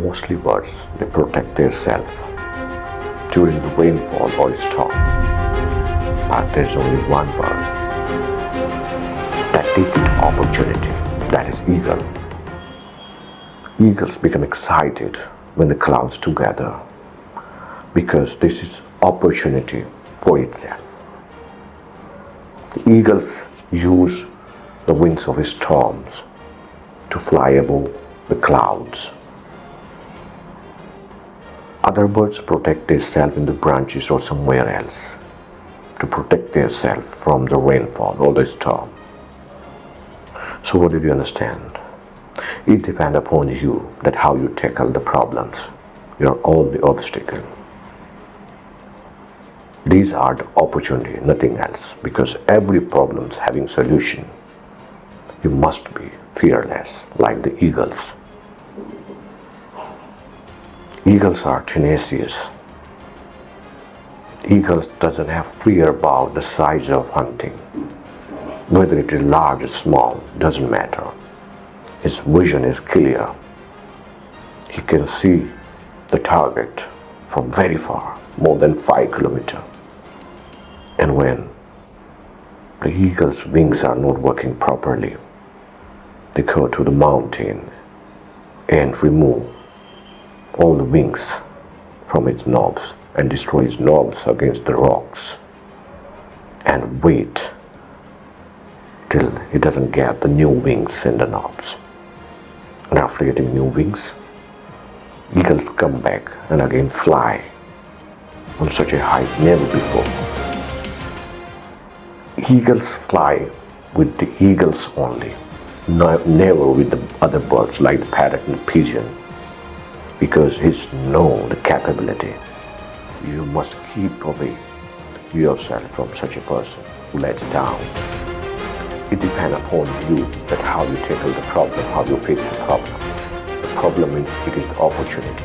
Mostly birds, they protect themselves during the rainfall or storm. But there's only one bird that takes the opportunity, that is eagle. Eagles become excited when the clouds together because this is opportunity for itself. The eagles use the winds of storms to fly above the clouds. Other birds protect themselves in the branches or somewhere else to protect themselves from the rainfall or the storm. So what did you understand? It depends upon you that how you tackle the problems. You are all the obstacle. These are the opportunity, nothing else, because every problem is having solution. You must be fearless like the eagles. Eagles are tenacious. Eagles doesn't have fear about the size of hunting. Whether it is large or small, doesn't matter. His vision is clear. He can see the target from very far, more than 5 kilometers. And when the eagle's wings are not working properly, they go to the mountain and remove all the wings from its knobs and destroy its knobs against the rocks and wait till it doesn't get the new wings in the knobs. And after getting new wings, eagles come back and again fly on such a height never before. Eagles fly with the eagles only, never with the other birds like the parrot and the pigeon, because he's know the capability. You must keep away yourself from such a person who lets down. It depends upon you that how you tackle the problem, how you face the problem. The problem means it is the opportunity.